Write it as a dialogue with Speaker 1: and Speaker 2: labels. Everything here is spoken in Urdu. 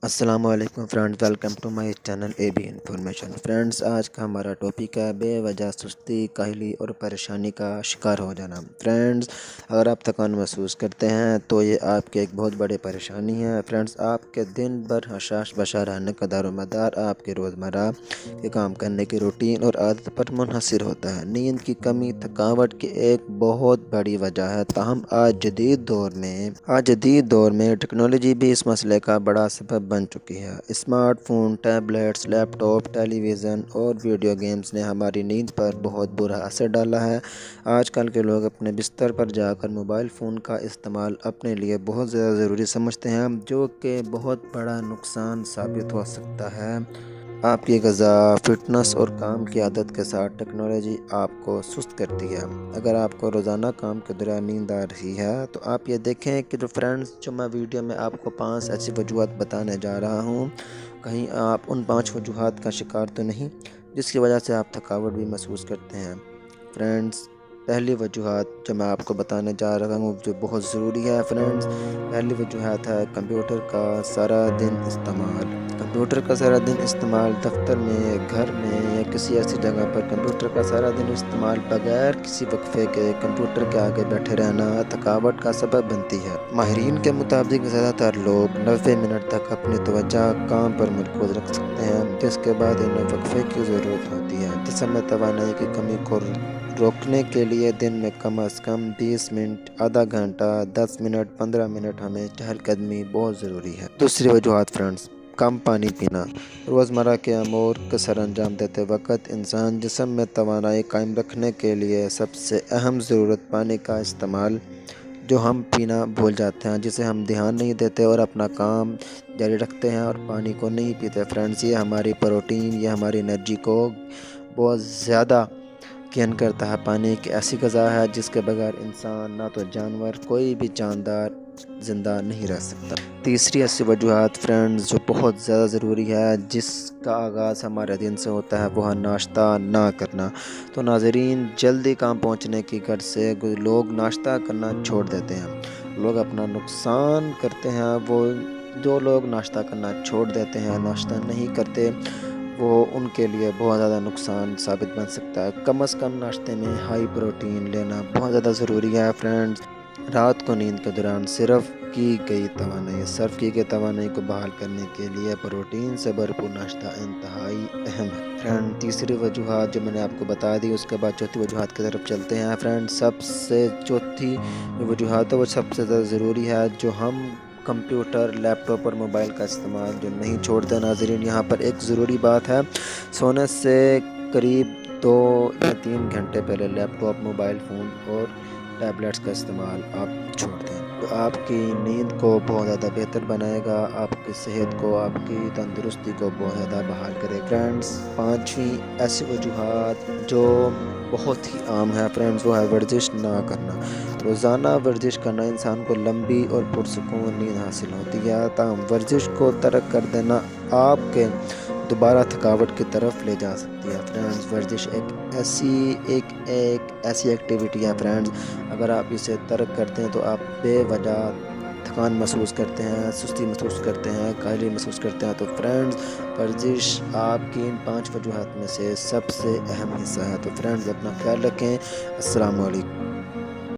Speaker 1: السلام علیکم friends, welcome to my channel A B information. Friends, آج کا ہمارا ٹاپک ہے بے وجہ سستی، کاہلی اور پریشانی کا شکار ہو جانا۔ فرینڈز، اگر آپ تھکان محسوس کرتے ہیں تو یہ آپ کی ایک بہت بڑی پریشانی ہے۔ فرینڈز، آپ کے دن بھر حشاش بشا رہنے کا دار و مدار آپ کے روزمرہ کے کام کرنے کی روٹین اور عادت پر منحصر ہوتا ہے۔ نیند کی کمی تھکاوٹ کی ایک بہت بڑی وجہ ہے، تاہم آج جدید دور میں ٹیکنالوجی بھی اس مسئلے کا بڑا سبب بن چکی ہے۔ اسمارٹ فون، ٹیبلیٹس، لیپ ٹاپ، ٹیلی ویژن اور ویڈیو گیمز نے ہماری نیند پر بہت برا اثر ڈالا ہے۔ آج کل کے لوگ اپنے بستر پر جا کر موبائل فون کا استعمال اپنے لیے بہت زیادہ ضروری سمجھتے ہیں، جو کہ بہت بڑا نقصان ثابت ہو سکتا ہے۔ آپ کی غذا، فٹنس اور کام کی عادت کے ساتھ ٹیکنالوجی آپ کو سست کرتی ہے۔ اگر آپ کو روزانہ کام کے دوران نیند آ رہی ہے تو آپ یہ دیکھیں کہ جو میں ویڈیو میں آپ کو 5 ایسی وجوہات بتانے جا رہا ہوں، کہیں آپ ان 5 وجوہات کا شکار تو نہیں جس کی وجہ سے آپ تھکاوٹ بھی محسوس کرتے ہیں۔ فرینڈز، پہلی وجوہات جو میں آپ کو بتانے جا رہا ہوں جو بہت ضروری ہے۔ فرینڈز، پہلی وجوہات ہے کمپیوٹر کا سارا دن استعمال۔ کمپیوٹر کا سارا دن استعمال، دفتر میں، گھر میں یا کسی ایسی جگہ پر کمپیوٹر کا سارا دن استعمال بغیر کسی وقفے کے کمپیوٹر کے آگے بیٹھے رہنا تھکاوٹ کا سبب بنتی ہے۔ ماہرین کے مطابق زیادہ تر لوگ 90 منٹ تک اپنی توجہ کام پر مرکوز رکھ سکتے ہیں، جس کے بعد انہیں وقفے کی ضرورت ہوتی ہے۔ جسم میں توانائی کی کمی کو روکنے کے لیے دن میں کم از کم 20 منٹ، آدھا گھنٹہ، 10 منٹ، 15 منٹ ہمیں چہل قدمی بہت ضروری ہے۔ دوسری وجوہات فرینڈز، کم پانی پینا۔ روزمرہ کے امور کو سر انجام دیتے وقت انسان جسم میں توانائی قائم رکھنے کے لیے سب سے اہم ضرورت پانی کا استعمال جو ہم پینا بھول جاتے ہیں، جسے ہم دھیان نہیں دیتے اور اپنا کام جاری رکھتے ہیں اور پانی کو نہیں پیتے۔ فرینڈز، یہ ہماری پروٹین، یہ ہماری انرجی کو بہت زیادہ گین کرتا ہے۔ پانی ایک ایسی غذا ہے جس کے بغیر انسان نہ تو جانور، کوئی بھی جاندار زندہ نہیں رہ سکتا۔ تیسری ایسی وجوہات فرینڈز جو بہت زیادہ ضروری ہے، جس کا آغاز ہمارے دن سے ہوتا ہے، وہ ہے ناشتہ نہ کرنا۔ تو ناظرین، جلدی کام پہنچنے کی غرض سے لوگ ناشتہ کرنا چھوڑ دیتے ہیں، لوگ اپنا نقصان کرتے ہیں۔ وہ جو لوگ ناشتہ کرنا چھوڑ دیتے ہیں، ناشتہ نہیں کرتے، وہ ان کے لیے بہت زیادہ نقصان ثابت بن سکتا ہے۔ کم از کم ناشتے میں ہائی پروٹین لینا بہت زیادہ ضروری ہے۔ فرینڈز، رات کو نیند کے دوران صرف کی گئی توانائی کو بحال کرنے کے لیے پروٹین سے بھرپور ناشتہ انتہائی اہم ہے۔ فرینڈ، تیسری وجوہات جو میں نے آپ کو بتا دی، اس کے بعد چوتھی وجوہات کی طرف چلتے ہیں۔ فرینڈ، سب سے چوتھی وجوہات ہے وہ سب سے زیادہ ضروری ہے، جو ہم کمپیوٹر، لیپ ٹاپ اور موبائل کا استعمال جو نہیں چھوڑتے۔ ناظرین، یہاں پر ایک ضروری بات ہے، سونے سے قریب 2 یا 3 گھنٹے پہلے لیپ ٹاپ، موبائل فون اور ٹیبلیٹس کا استعمال آپ چھوڑ دیں، تو آپ کی نیند کو بہت زیادہ بہتر بنائے گا، آپ کی صحت کو، آپ کی تندرستی کو بہت زیادہ بحال کرے گا۔ فرینڈز، 5ویں ایسی وجوہات جو بہت ہی عام ہے فرینڈز، وہ ہے ورزش نہ کرنا۔ روزانہ ورزش کرنا انسان کو لمبی اور پرسکون نیند حاصل ہوتی ہے، تاہم ورزش کو ترک کر دینا آپ کے دوبارہ تھکاوٹ کی طرف لے جا سکتی ہے۔ فرینڈز، ورزش ایک ایسی ایکٹیویٹی ہے فرینڈز، اگر آپ اسے ترک کرتے ہیں تو آپ بے وجہ تھکان محسوس کرتے ہیں، سستی محسوس کرتے ہیں، کاہلی محسوس کرتے ہیں۔ تو فرینڈز، ورزش آپ کی ان 5 وجوہات میں سے سب سے اہم حصہ ہے۔ تو فرینڈز، اپنا خیال رکھیں۔ السلام علیکم۔